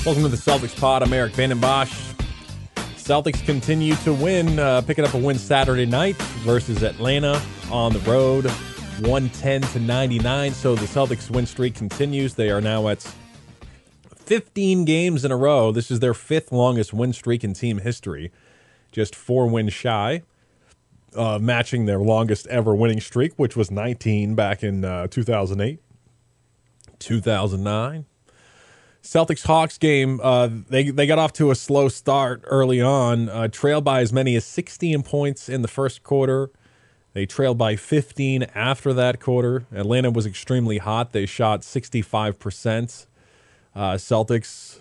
Welcome to the Celtics pod. I'm Erik Vandenbossche. Celtics continue to win, picking up a win Saturday night versus Atlanta on the road, 110-99. So the Celtics win streak continues. They are now at 15 games in a row. This is their fifth longest win streak in team history, just 4 wins shy, matching their longest ever winning streak, which was 19 back in 2008, 2009. Celtics-Hawks game, they got off to a slow start early on, trailed by as many as 16 points in the first quarter. They trailed by 15 after that quarter. Atlanta was extremely hot. They shot 65%. Celtics,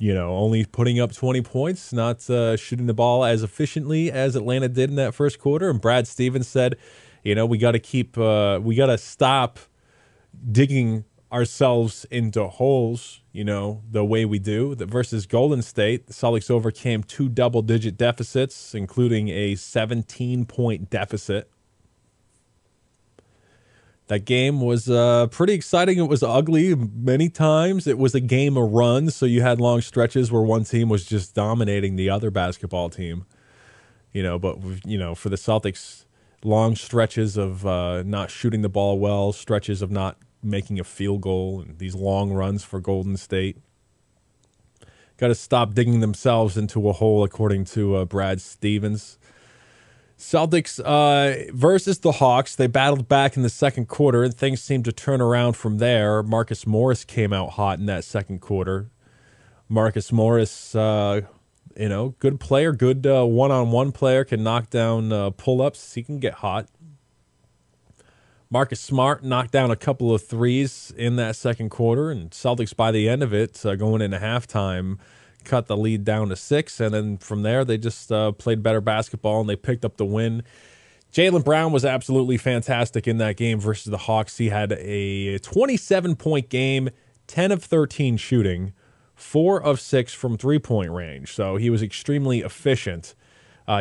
only putting up 20 points, not shooting the ball as efficiently as Atlanta did in that first quarter. And Brad Stevens said, we got to stop digging ourselves into holes, the way we do. Versus Golden State, the Celtics overcame 2 double-digit deficits, including a 17-point deficit. That game was pretty exciting. It was ugly many times. It was a game of runs, so you had long stretches where one team was just dominating the other basketball team. But for the Celtics, long stretches of not shooting the ball well, stretches of not making a field goal, and these long runs for Golden State. Got to stop digging themselves into a hole, according to Brad Stevens. Celtics versus the Hawks, they battled back in the second quarter, and things seemed to turn around from there. Marcus Morris came out hot in that second quarter. Marcus Morris, good player, good one-on-one player, can knock down pull-ups. He can get hot. Marcus Smart knocked down a couple of threes in that second quarter, and Celtics, by the end of it, going into halftime, cut the lead down to 6, and then from there, they just played better basketball, and they picked up the win. Jaylen Brown was absolutely fantastic in that game versus the Hawks. He had a 27-point game, 10 of 13 shooting, 4 of 6 from three-point range, so he was extremely efficient.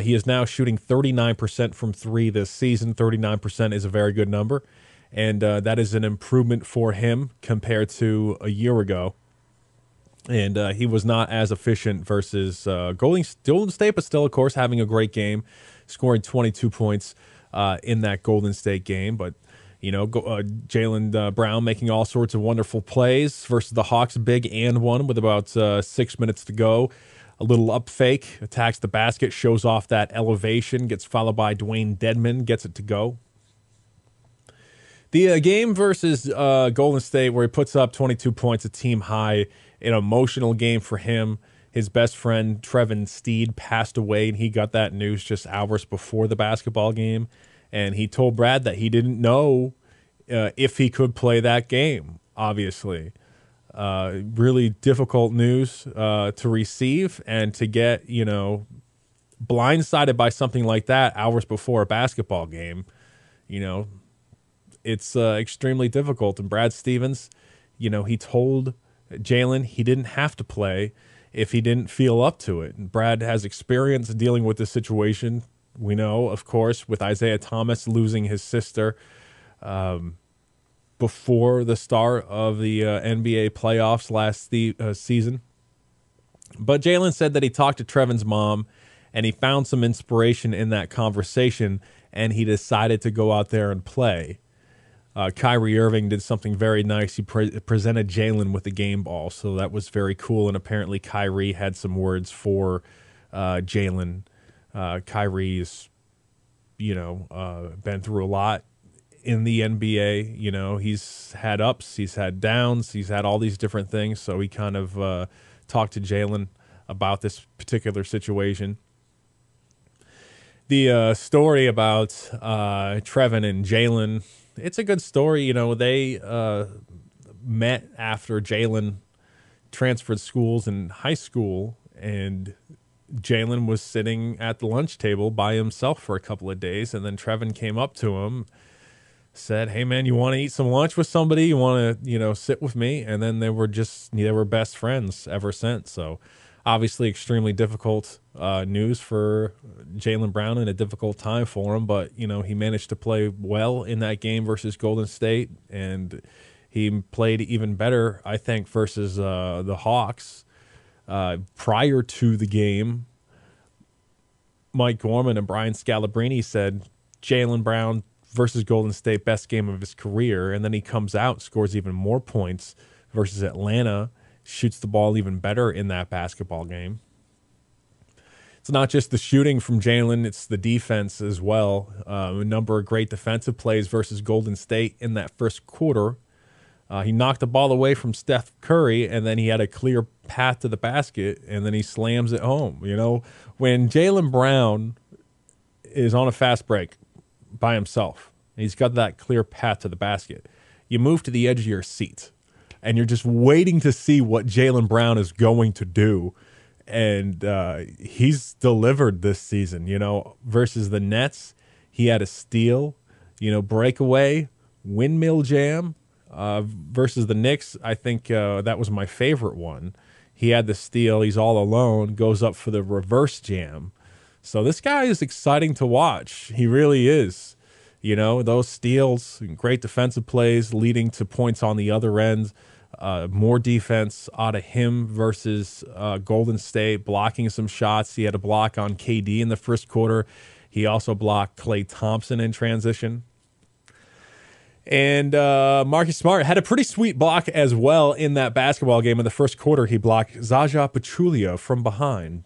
He is now shooting 39% from 3 this season. 39% is a very good number, and that is an improvement for him compared to a year ago. And he was not as efficient versus Golden State, but still, of course, having a great game, scoring 22 points in that Golden State game. But, Jaylen Brown making all sorts of wonderful plays versus the Hawks, big and one with about 6 minutes to go. A little up fake, attacks the basket, shows off that elevation, gets followed by Dwayne Dedmon, gets it to go. The game versus Golden State, where he puts up 22 points, a team high, an emotional game for him. His best friend, Trevin Steed, passed away, and he got that news just hours before the basketball game. And he told Brad that he didn't know if he could play that game, obviously. Really difficult news to receive, and to get, blindsided by something like that hours before a basketball game, it's extremely difficult. And Brad Stevens, he told Jaylen he didn't have to play if he didn't feel up to it. And Brad has experience dealing with this situation. We know, of course, with Isaiah Thomas losing his sister before the start of the NBA playoffs last season. But Jaylen said that he talked to Trevin's mom, and he found some inspiration in that conversation, and he decided to go out there and play. Kyrie Irving did something very nice. He presented Jaylen with the game ball, so that was very cool, and apparently Kyrie had some words for Jaylen. Kyrie's, been through a lot in the NBA. He's had ups, he's had downs, he's had all these different things. So he kind of talked to Jaylen about this particular situation. The story about Trevin and Jaylen, it's a good story. They met after Jaylen transferred schools in high school, and Jaylen was sitting at the lunch table by himself for a couple of days, and then Trevin came up to him, said, "Hey man, you want to eat some lunch with somebody? You want to, sit with me?" And then they were best friends ever since. So obviously extremely difficult news for Jaylen Brown, and a difficult time for him. But, he managed to play well in that game versus Golden State. And, He played even better, I think, versus the Hawks. Prior to the game, Mike Gorman and Brian Scalabrine said Jaylen Brown versus Golden State, best game of his career. And then he comes out, scores even more points versus Atlanta, shoots the ball even better in that basketball game. It's not just the shooting from Jaylen, it's the defense as well. A number of great defensive plays versus Golden State in that first quarter. He knocked the ball away from Steph Curry, and then he had a clear path to the basket, and then he slams it home. You know, when Jaylen Brown is on a fast break by himself, and he's got that clear path to the basket, you move to the edge of your seat, and you're just waiting to see what Jaylen Brown is going to do. And he's delivered this season, you know, versus the Nets. He had a steal, you know, breakaway, windmill jam. Versus the Knicks, I think that was my favorite one. He had the steal. He's all alone, goes up for the reverse jam. So this guy is exciting to watch. He really is. You know, those steals, great defensive plays leading to points on the other end. More defense out of him versus Golden State, blocking some shots. He had a block on KD in the first quarter. He also blocked Klay Thompson in transition. And Marcus Smart had a pretty sweet block as well in that basketball game. In the first quarter, he blocked Zaza Pachulia from behind.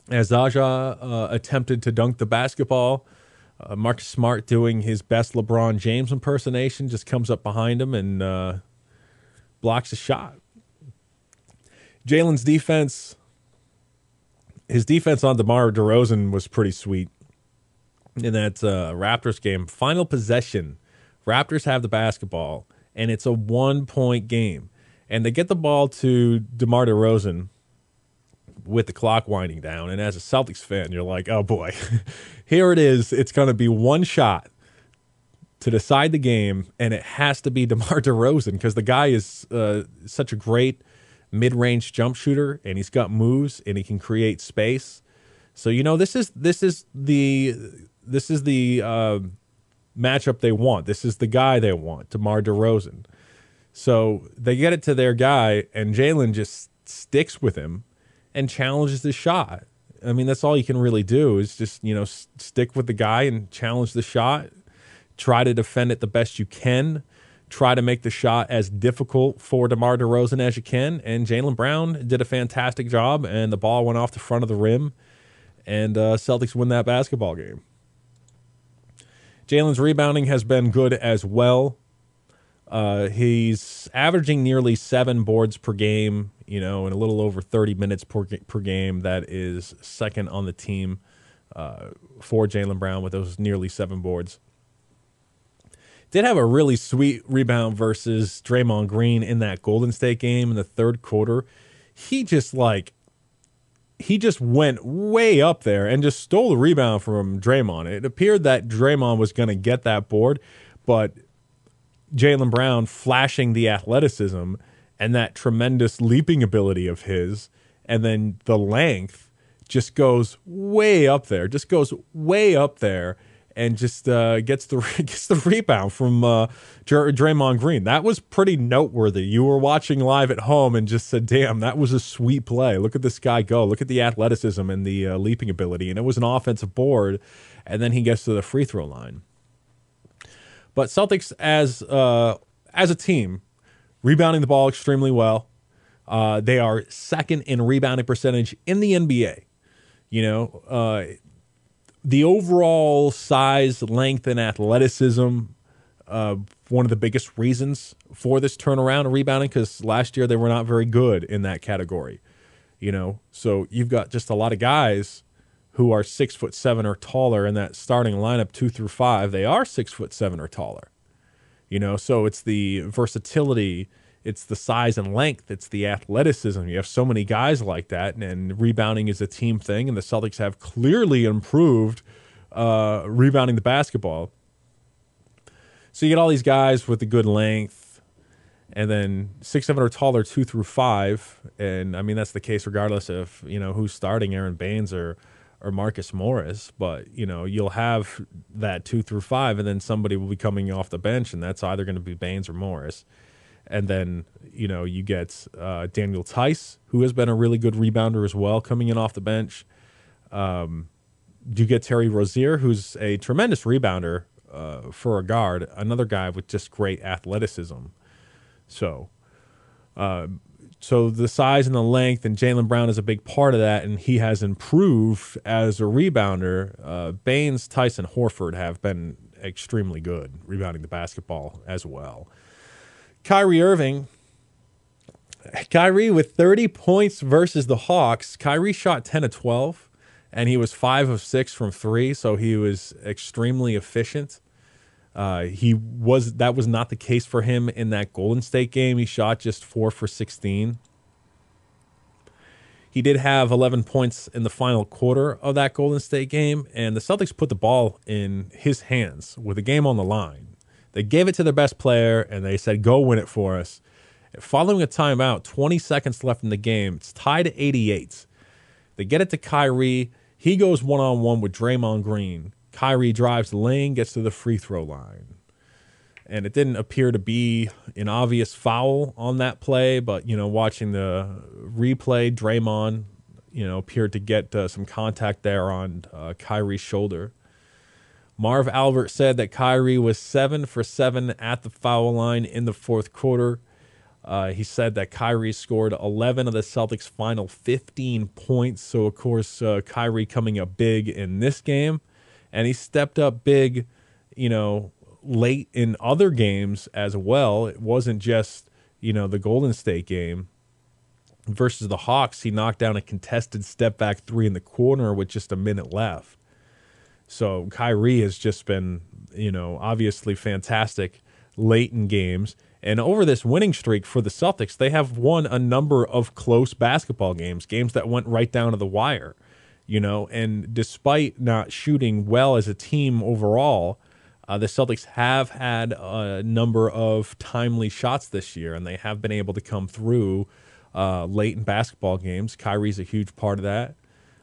As Zaza attempted to dunk the basketball, Marcus Smart, doing his best LeBron James impersonation, just comes up behind him and blocks a shot. Jaylen's defense, his defense on DeMar DeRozan was pretty sweet in that Raptors game. Final possession, Raptors have the basketball, and it's a 1-point game. And they get the ball to DeMar DeRozan with the clock winding down. And as a Celtics fan, you're like, oh boy, here it is. It's going to be one shot to decide the game, and it has to be DeMar DeRozan because the guy is such a great mid-range jump shooter, and he's got moves, and he can create space. So you know this is the matchup they want. This is the guy they want, DeMar DeRozan. So they get it to their guy, and Jaylen just sticks with him and challenges the shot. I mean, that's all you can really do is just, you know, stick with the guy and challenge the shot. Try to defend it the best you can. Try to make the shot as difficult for DeMar DeRozan as you can. And Jaylen Brown did a fantastic job, and the ball went off the front of the rim, and Celtics win that basketball game. Jaylen's rebounding has been good as well. He's averaging nearly 7 boards per game, you know, and a little over 30 minutes per game. That is second on the team for Jaylen Brown with those nearly 7 boards. Did have a really sweet rebound versus Draymond Green in that Golden State game in the third quarter. He just went way up there and just stole the rebound from Draymond. It appeared that Draymond was going to get that board, but Jaylen Brown, flashing the athleticism and that tremendous leaping ability of his, and then the length, just goes way up there. And just gets the rebound from Draymond Green. That was pretty noteworthy. You were watching live at home and just said, damn, that was a sweet play. Look at this guy go. Look at the athleticism and the leaping ability. And it was an offensive board, and then he gets to the free throw line. But Celtics, as a team, rebounding the ball extremely well. They are second in rebounding percentage in the NBA. You know, the overall size, length, and athleticism, one of the biggest reasons for this turnaround in rebounding, because last year they were not very good in that category. You know, so you've got just a lot of guys who are 6'7" or taller in that starting lineup 2 through 5. They are 6'7" or taller. You know, so it's the versatility, it's the size and length, it's the athleticism. You have so many guys like that, and rebounding is a team thing, and the Celtics have clearly improved rebounding the basketball. So you get all these guys with the good length, and then 6'7" or taller 2 through 5, and I mean that's the case regardless of, you know, who's starting, Aaron Baines or Marcus Morris, but you know, you'll have that 2 through 5, and then somebody will be coming off the bench, and that's either going to be Baines or Morris. And then, you get Daniel Tice, who has been a really good rebounder as well, coming in off the bench. You get Terry Rozier, who's a tremendous rebounder for a guard, another guy with just great athleticism. So the size and the length, and Jaylen Brown is a big part of that, and he has improved as a rebounder. Baines, Tyson, Horford have been extremely good rebounding the basketball as well. Kyrie Irving. Kyrie with 30 points versus the Hawks. Kyrie shot 10 of 12, and he was 5 of 6 from 3, so he was extremely efficient. That was not the case for him in that Golden State game. He shot just 4 for 16. He did have 11 points in the final quarter of that Golden State game, and the Celtics put the ball in his hands with the game on the line. They gave it to their best player, and they said, go win it for us. Following a timeout, 20 seconds left in the game, it's tied at 88. They get it to Kyrie. He goes one-on-one with Draymond Green. Kyrie drives the lane, gets to the free throw line. And it didn't appear to be an obvious foul on that play, but, watching the replay, Draymond, appeared to get some contact there on Kyrie's shoulder. Marv Albert said that Kyrie was 7 for 7 at the foul line in the fourth quarter. He said that Kyrie scored 11 of the Celtics' final 15 points. So, of course, Kyrie coming up big in this game. And he stepped up big, late in other games as well. It wasn't just, the Golden State game. Versus the Hawks, he knocked down a contested step-back 3 in the corner with just a minute left. So Kyrie has just been, obviously fantastic late in games. And over this winning streak for the Celtics, they have won a number of close basketball games that went right down to the wire, and despite not shooting well as a team overall, the Celtics have had a number of timely shots this year, and they have been able to come through late in basketball games. Kyrie's a huge part of that.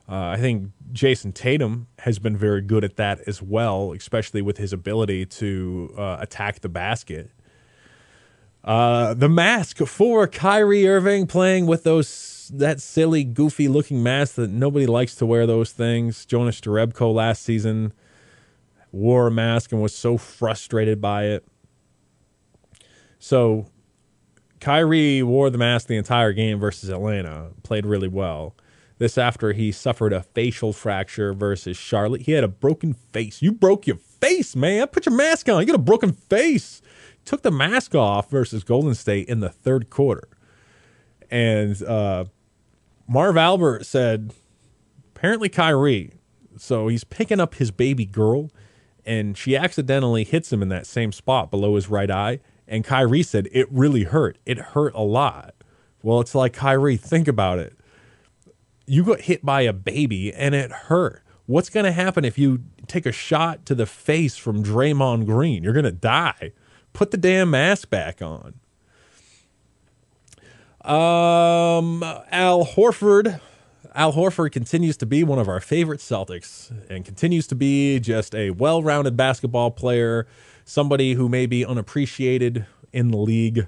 I think Jason Tatum has been very good at that as well, especially with his ability to attack the basket. The mask for Kyrie Irving, playing with that silly, goofy-looking mask that nobody likes to wear those things. Jonas Jerebko last season wore a mask and was so frustrated by it. So Kyrie wore the mask the entire game versus Atlanta, played really well. This after he suffered a facial fracture versus Charlotte. He had a broken face. You broke your face, man. Put your mask on. You got a broken face. Took the mask off versus Golden State in the third quarter. And Marv Albert said, apparently Kyrie, so he's picking up his baby girl, and she accidentally hits him in that same spot below his right eye. And Kyrie said, it really hurt. It hurt a lot. Well, it's like, Kyrie, think about it. You got hit by a baby, and it hurt. What's going to happen if you take a shot to the face from Draymond Green? You're going to die. Put the damn mask back on. Al Horford. Al Horford continues to be one of our favorite Celtics and continues to be just a well-rounded basketball player, somebody who may be unappreciated in the league.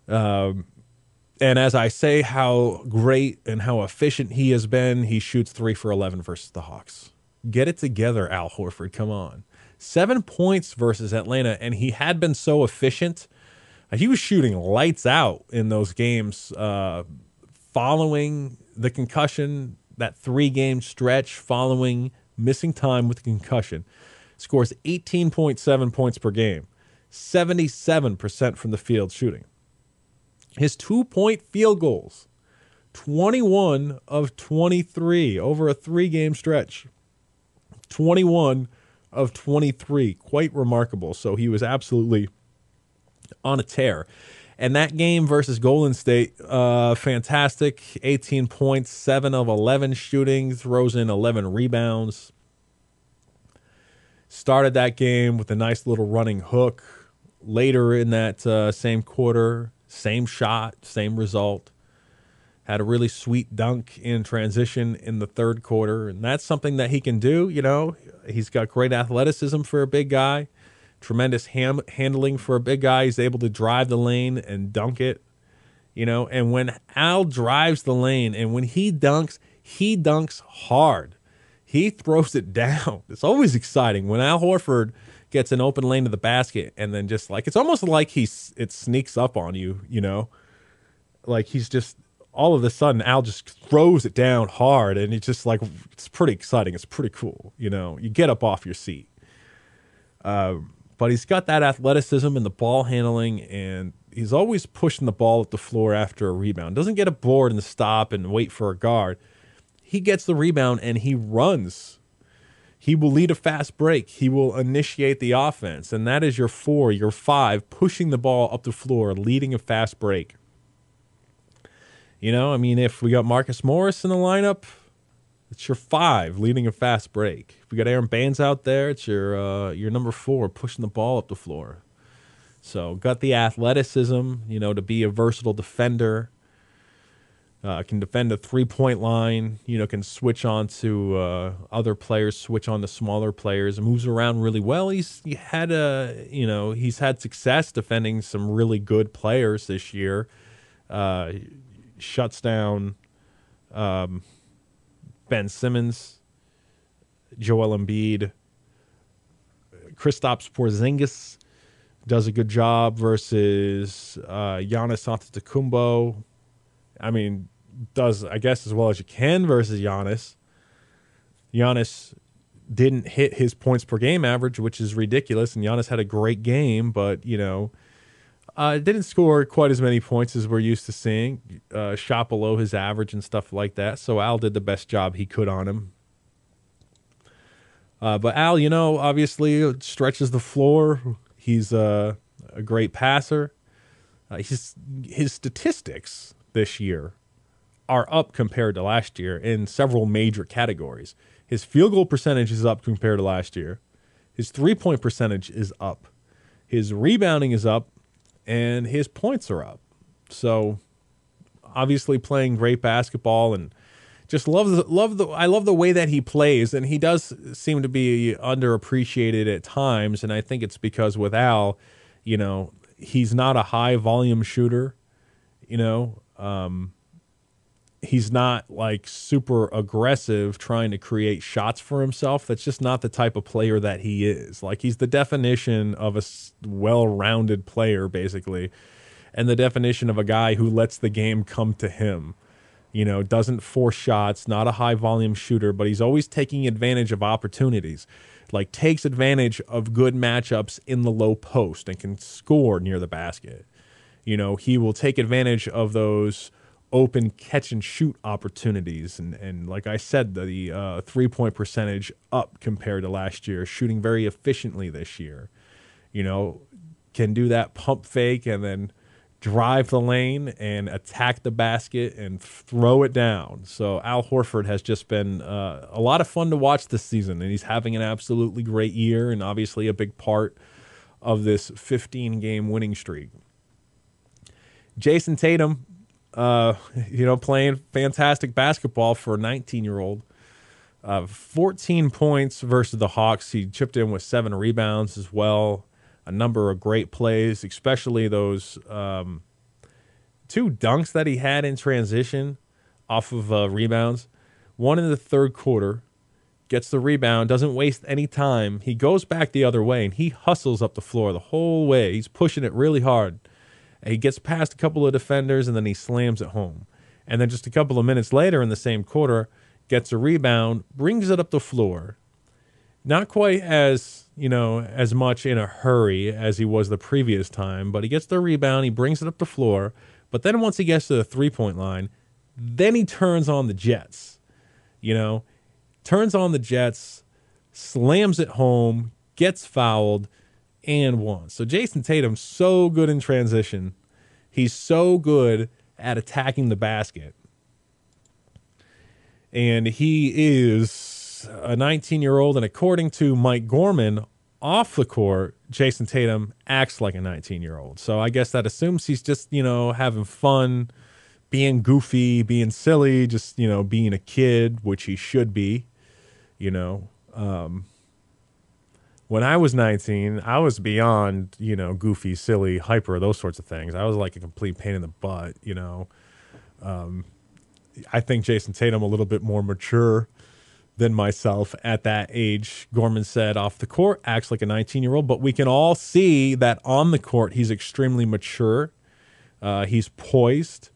And as I say how great and how efficient he has been, he shoots 3 for 11 versus the Hawks. Get it together, Al Horford. Come on. 7 points versus Atlanta, and he had been so efficient. He was shooting lights out in those games following the concussion, that 3-game stretch following missing time with the concussion. Scores 18.7 points per game, 77% from the field shooting. His 2-point field goals, 21 of 23 over a 3-game stretch. 21 of 23, quite remarkable. So he was absolutely on a tear. And that game versus Golden State, fantastic. 18 points, 7 of 11 shooting, throws in 11 rebounds. Started that game with a nice little running hook. Later in that same quarter, same shot, same result. Had a really sweet dunk in transition in the third quarter. And that's something that he can do, He's got great athleticism for a big guy. tremendous handling for a big guy. He's able to drive the lane and dunk it, and when Al drives the lane and when he dunks hard. He throws it down. It's always exciting when Al Horford gets an open lane to the basket and then just like, it's almost like it sneaks up on you, like he's just, all of a sudden Al just throws it down hard, and it's just like, it's pretty exciting. It's pretty cool. You get up off your seat. But he's got that athleticism and the ball handling, and he's always pushing the ball at the floor after a rebound. Doesn't get a board and stop and wait for a guard. He gets the rebound and he runs. He will lead a fast break. He will initiate the offense. And that is your 4, your 5, pushing the ball up the floor, leading a fast break. If we got Marcus Morris in the lineup, it's your 5, leading a fast break. If we got Aaron Baines out there, it's your number 4, pushing the ball up the floor. So got the athleticism, to be a versatile defender. Can defend a 3-point line, can switch on to other players, switch on to smaller players, moves around really well. He's had success defending some really good players this year. Shuts down Ben Simmons, Joel Embiid, Kristaps Porzingis does a good job versus Giannis Antetokounmpo. Does, I guess, as well as you can versus Giannis. Giannis didn't hit his points per game average, which is ridiculous, and Giannis had a great game, but, didn't score quite as many points as we're used to seeing. Shot below his average and stuff like that, so Al did the best job he could on him. But Al, obviously stretches the floor. He's a great passer. His statistics this year are up compared to last year in several major categories. His field goal percentage is up compared to last year. His 3-point percentage is up. His rebounding is up, and his points are up. So obviously playing great basketball, and just I love the way that he plays, and he does seem to be underappreciated at times, and I think it's because with Al, he's not a high volume shooter, he's not like super aggressive trying to create shots for himself. That's just not the type of player that he is. Like, he's the definition of a well-rounded player, basically, and the definition of a guy who lets the game come to him. Doesn't force shots, not a high volume shooter, but he's always taking advantage of opportunities. Like, takes advantage of good matchups in the low post and can score near the basket. He will take advantage of those open catch and shoot opportunities, and like I said, the 3-point percentage up compared to last year, shooting very efficiently this year. Can do that pump fake and then drive the lane and attack the basket and throw it down. So Al Horford has just been a lot of fun to watch this season, and he's having an absolutely great year, and obviously a big part of this 15-game winning streak. Jason Tatum, playing fantastic basketball for a 19-year-old. 14 points versus the Hawks. He chipped in with 7 rebounds as well. A number of great plays, especially those 2 dunks that he had in transition off of rebounds. One in the third quarter, gets the rebound, doesn't waste any time. He goes back the other way, and he hustles up the floor the whole way. He's pushing it really hard. He gets past a couple of defenders, and then he slams it home. And then just a couple of minutes later in the same quarter, gets a rebound, brings it up the floor. Not quite as much in a hurry as he was the previous time, but he gets the rebound, he brings it up the floor. But then once he gets to the 3-point line, then he turns on the Jets. Turns on the Jets, slams it home, gets fouled, and won. So Jason Tatum's so good in transition. He's so good at attacking the basket. And he is a 19-year-old, and according to Mike Gorman, off the court, Jason Tatum acts like a 19-year-old. So I guess that assumes he's just, having fun, being goofy, being silly, just, being a kid, which he should be, When I was 19, I was beyond, goofy, silly, hyper, those sorts of things. I was like a complete pain in the butt. I think Jason Tatum a little bit more mature than myself at that age. Gorman said off the court, acts like a 19-year-old, but we can all see that on the court, he's extremely mature. He's poised.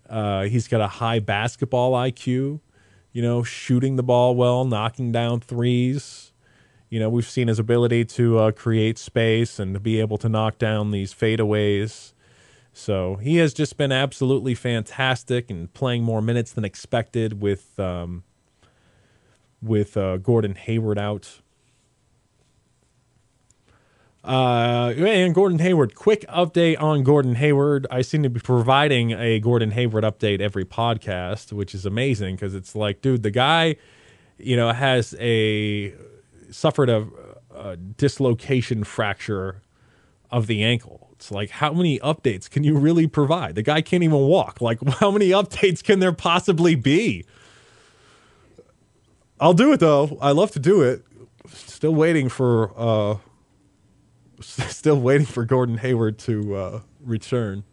He's got a high basketball IQ, shooting the ball well, knocking down threes. We've seen his ability to create space and to be able to knock down these fadeaways. So he has just been absolutely fantastic and playing more minutes than expected with Gordon Hayward out. And Gordon Hayward, quick update on Gordon Hayward. I seem to be providing a Gordon Hayward update every podcast, which is amazing because it's like, dude, the guy, has suffered a dislocation fracture of the ankle. It's like, how many updates can you really provide? The guy can't even walk. Like, how many updates can there possibly be? I'll do it, though. I love to do it. Still waiting for Gordon Hayward to return.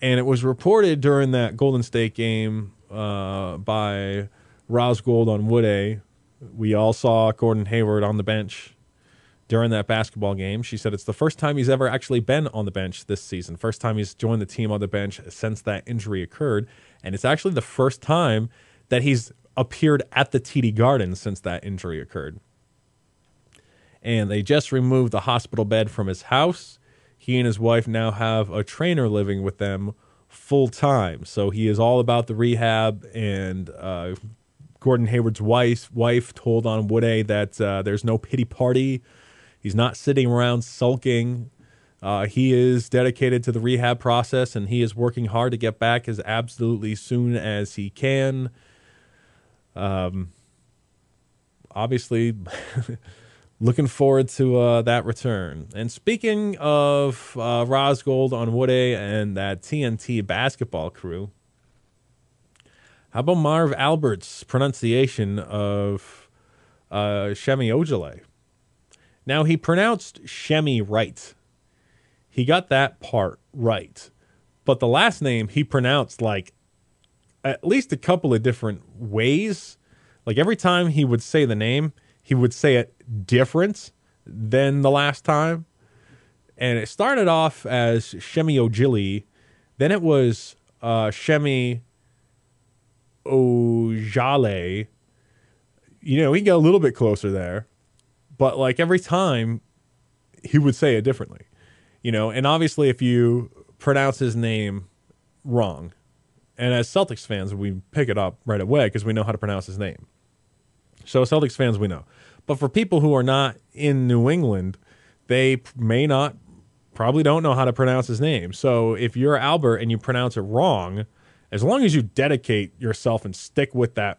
And it was reported during that Golden State game by Rosgold on Woode. We all saw Gordon Hayward on the bench during that basketball game. She said it's the first time he's ever actually been on the bench this season. First time he's joined the team on the bench since that injury occurred. And it's actually the first time that he's appeared at the TD Garden since that injury occurred. And they just removed the hospital bed from his house. He and his wife now have a trainer living with them full time. So he is all about the rehab. And Gordon Hayward's wife told on Woode that there's no pity party. He's not sitting around sulking. He is dedicated to the rehab process, and he is working hard to get back as absolutely soon as he can. Obviously, looking forward to that return. And speaking of Rosgold on Woode and that TNT basketball crew, how about Marv Albert's pronunciation of Shemi Ojale? Now, he pronounced Shemi right. He got that part right. But the last name he pronounced like at least a couple of different ways. Like every time he would say the name, he would say it different than the last time. And it started off as Shemi Ojale. Then it was Shemi Ojale. He got a little bit closer there. But like every time he would say it differently, and obviously if you pronounce his name wrong, and as Celtics fans, we pick it up right away because we know how to pronounce his name. So Celtics fans, we know. But for people who are not in New England, they probably don't know how to pronounce his name. So if you're Albert and you pronounce it wrong, as long as you dedicate yourself and stick with that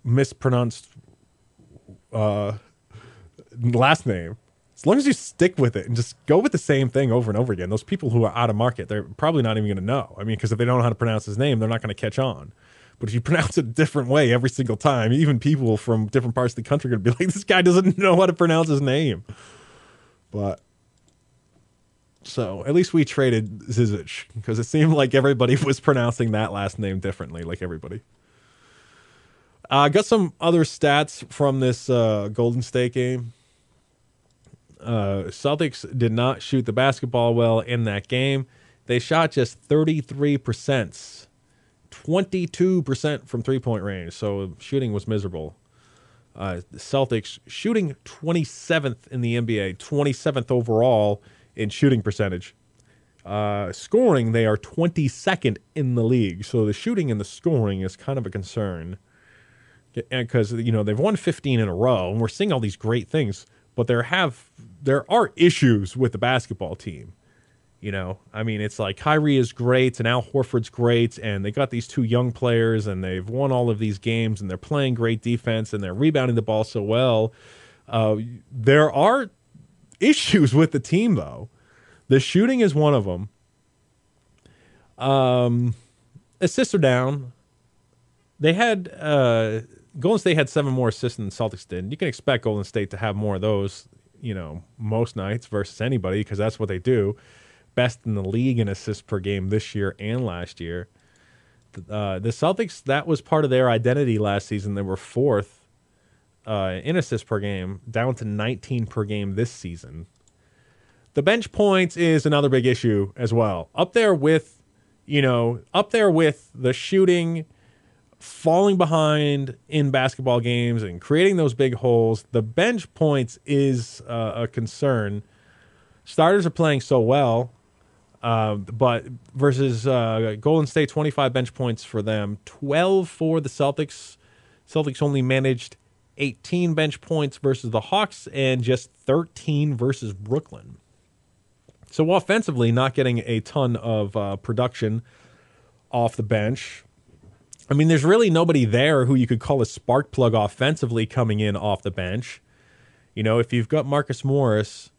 mispronounced last name, as long as you stick with it and just go with the same thing over and over again, those people who are out of market, they're probably not even going to know. I mean, because if they don't know how to pronounce his name, they're not going to catch on. But if you pronounce it a different way every single time, even people from different parts of the country are going to be like, this guy doesn't know how to pronounce his name. But so at least we traded Zizic because it seemed like everybody was pronouncing that last name differently, like everybody. Got some other stats from this Golden State game. Celtics did not shoot the basketball well in that game. They shot just 33%, 22% from three-point range, so shooting was miserable. The Celtics shooting 27th in the NBA, 27th overall in shooting percentage. Scoring, they are 22nd in the league, so the shooting and the scoring is kind of a concern. Because, they've won 15 in a row, and we're seeing all these great things, but there are issues with the basketball team. I mean, it's like Kyrie is great and Al Horford's great, and they got these two young players, and they've won all of these games, and they're playing great defense, and they're rebounding the ball so well. There are issues with the team, though. The shooting is one of them. Assists are down. They had Golden State had 7 more assists than the Celtics did. You can expect Golden State to have more of those, most nights versus anybody because that's what they do. Best in the league in assists per game this year and last year. The Celtics, that was part of their identity last season. They were fourth in assists per game, down to 19 per game this season. The bench points is another big issue as well. Up there with the shooting, falling behind in basketball games and creating those big holes. The bench points is a concern. Starters are playing so well, but versus Golden State, 25 bench points for them, 12 for the Celtics. Celtics only managed 18 bench points versus the Hawks and just 13 versus Brooklyn. So offensively, not getting a ton of production off the bench. I mean, there's really nobody there who you could call a spark plug offensively coming in off the bench. If you've got Marcus Morris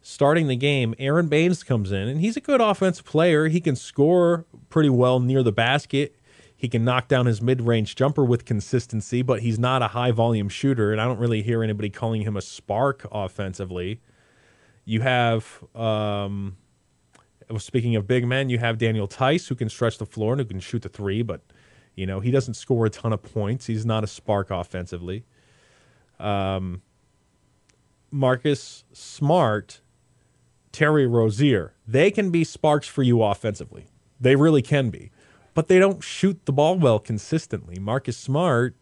starting the game, Aaron Baines comes in, and he's a good offensive player. He can score pretty well near the basket. He can knock down his mid-range jumper with consistency, but he's not a high-volume shooter, and I don't really hear anybody calling him a spark offensively. You have, speaking of big men, you have Daniel Tice, who can stretch the floor and who can shoot the three, but, he doesn't score a ton of points. He's not a spark offensively. Marcus Smart, Terry Rozier, they can be sparks for you offensively. They really can be. But they don't shoot the ball well consistently. Marcus Smart,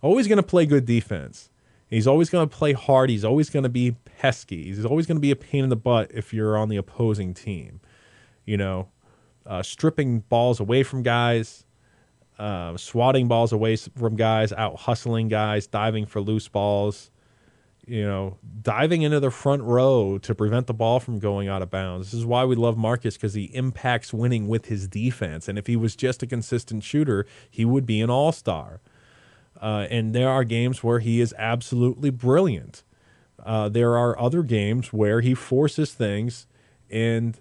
always going to play good defense. He's always going to play hard. He's always going to be pesky. He's always going to be a pain in the butt if you're on the opposing team. Stripping balls away from guys, swatting balls away from guys, out hustling guys, diving for loose balls, diving into the front row to prevent the ball from going out of bounds. This is why we love Marcus, because he impacts winning with his defense. And if he was just a consistent shooter, he would be an all-star. And there are games where he is absolutely brilliant. There are other games where he forces things and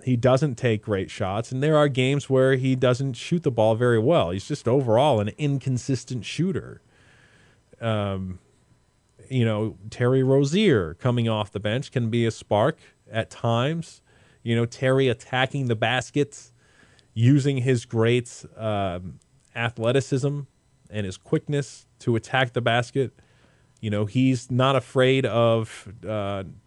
he doesn't take great shots. And there are games where he doesn't shoot the ball very well. He's just overall an inconsistent shooter. Terry Rozier coming off the bench can be a spark at times. Terry attacking the baskets, using his great athleticism and his quickness to attack the basket. He's not afraid of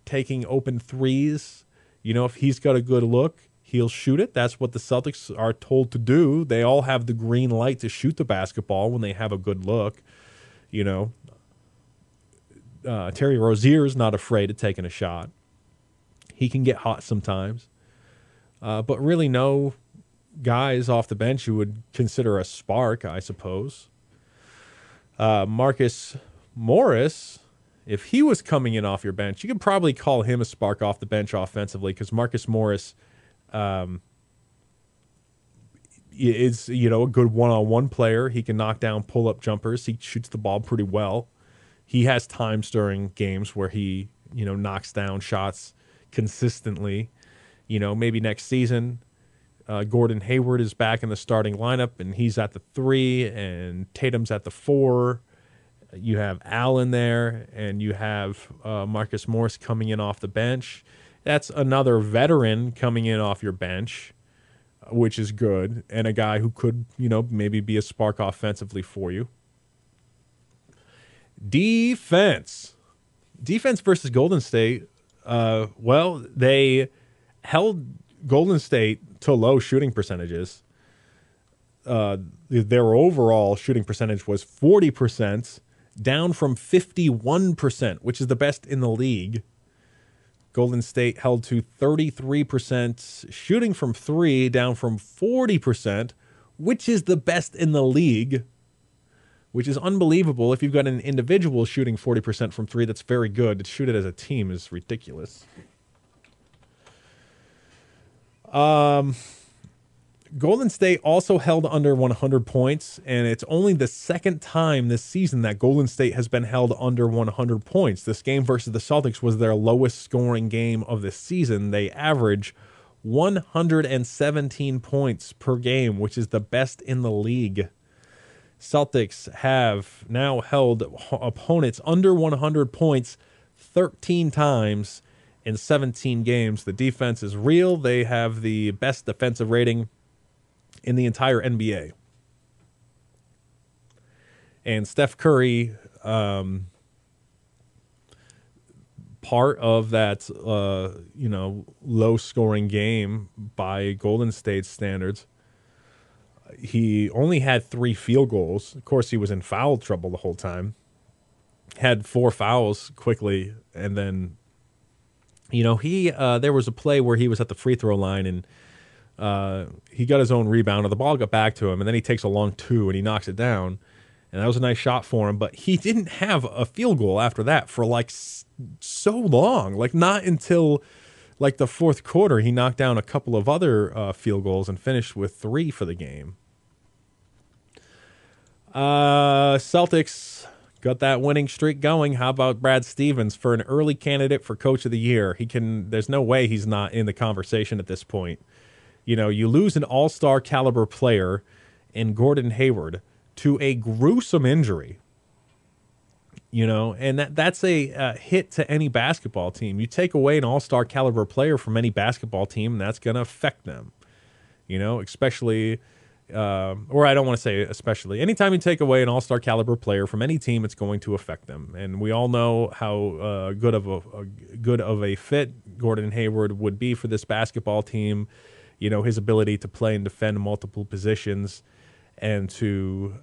taking open threes. If he's got a good look, he'll shoot it. That's what the Celtics are told to do. They all have the green light to shoot the basketball when they have a good look. Terry Rozier is not afraid of taking a shot. He can get hot sometimes. But really no guys off the bench you would consider a spark, I suppose. Marcus Morris, if he was coming in off your bench, you could probably call him a spark off the bench offensively, because Marcus Morris is, a good one-on-one player. He can knock down pull-up jumpers. He shoots the ball pretty well. He has times during games where he, knocks down shots consistently. Maybe next season, Gordon Hayward is back in the starting lineup, and he's at the 3, and Tatum's at the 4. You have Allen there, and you have Marcus Morris coming in off the bench. That's another veteran coming in off your bench, which is good, and a guy who could, maybe be a spark offensively for you. Defense versus Golden State. They held Golden State to low shooting percentages. Their overall shooting percentage was 40%, down from 51%, which is the best in the league. Golden State held to 33% shooting from 3, down from 40%, which is the best in the league, which is unbelievable. If you've got an individual shooting 40% from 3, that's very good. To shoot it as a team is ridiculous. Golden State also held under 100 points, and it's only the second time this season that Golden State has been held under 100 points. This game versus the Celtics was their lowest scoring game of the season. They average 117 points per game, which is the best in the league. Celtics have now held opponents under 100 points 13 times in 17 games. The defense is real. They have the best defensive rating in the entire NBA. And Steph Curry, part of that, low-scoring game by Golden State standards, he only had 3 field goals. Of course, he was in foul trouble the whole time. Had 4 fouls quickly, and then, there was a play where he was at the free throw line, and he got his own rebound, and the ball got back to him, and then he takes a long 2, and he knocks it down. And that was a nice shot for him, but he didn't have a field goal after that for so long. Not until the fourth quarter, he knocked down a couple of other field goals and finished with 3 for the game. Celtics got that winning streak going. How about Brad Stevens for an early candidate for Coach of the Year? There's no way he's not in the conversation at this point. You lose an all-star caliber player in Gordon Hayward to a gruesome injury, and that's a hit to any basketball team. You take away an all-star caliber player from any basketball team, and that's going to affect them, especially, or I don't want to say especially. Anytime you take away an all-star caliber player from any team, it's going to affect them. And we all know how good of a fit Gordon Hayward would be for this basketball team. His ability to play and defend multiple positions, and to,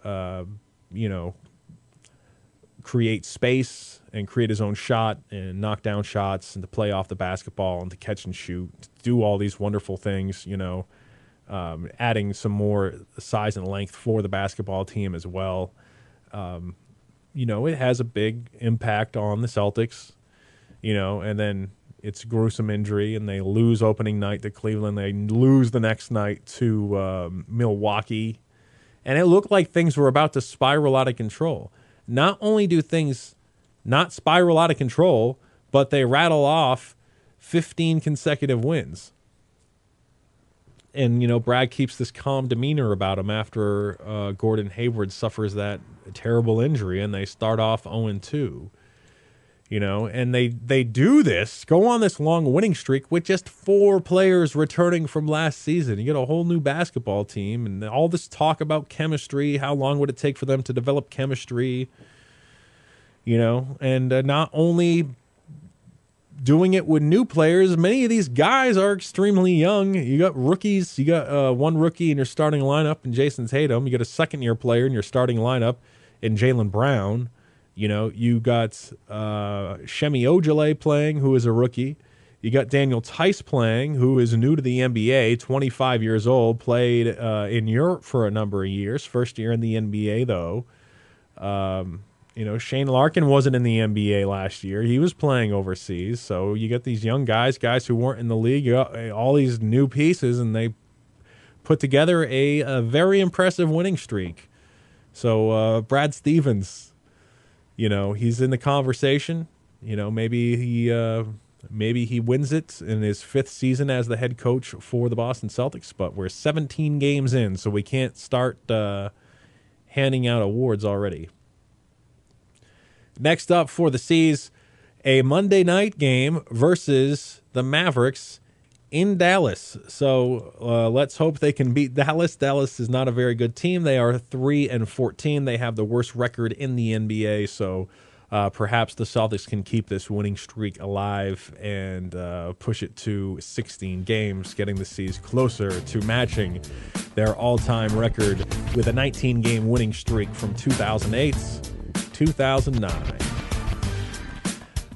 create space and create his own shot and knock down shots and to play off the basketball and to catch and shoot, to do all these wonderful things, adding some more size and length for the basketball team as well. It has a big impact on the Celtics, and then it's a gruesome injury, and they lose opening night to Cleveland. They lose the next night to Milwaukee. And it looked like things were about to spiral out of control. Not only do things not spiral out of control, but they rattle off 15 consecutive wins. And, Brad keeps this calm demeanor about him after Gordon Hayward suffers that terrible injury, and they start off 0-2. And they do this, go on this long winning streak with just 4 players returning from last season. You get a whole new basketball team, and all this talk about chemistry. How long would it take for them to develop chemistry? And not only doing it with new players, many of these guys are extremely young. You got rookies. You got one rookie in your starting lineup in Jason Tatum. You got a second-year player in your starting lineup in Jaylen Brown. You got Shemi Ojale playing, who is a rookie. You got Daniel Tice playing, who is new to the NBA, 25 years old, played in Europe for a number of years. First year in the NBA, though. Shane Larkin wasn't in the NBA last year. He was playing overseas. So you get these young guys who weren't in the league, you got all these new pieces, and they put together a very impressive winning streak. So Brad Stevens, he's in the conversation. Maybe he wins it in his 5th season as the head coach for the Boston Celtics, but we're 17 games in, so we can't start handing out awards already. Next up for the C's, a Monday night game versus the Mavericks in Dallas. So let's hope they can beat Dallas. Dallas is not a very good team. They are 3-14. They have the worst record in the NBA. So perhaps the Celtics can keep this winning streak alive and push it to 16 games, getting the C's closer to matching their all-time record with a 19-game winning streak from 2008-2009.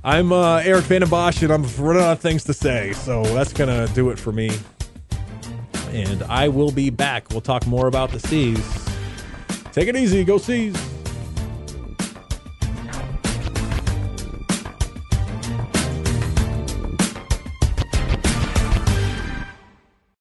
I'm Erik Vandenbossche, and I'm running out of things to say, so that's going to do it for me. And I will be back. We'll talk more about the C's. Take it easy. Go C's.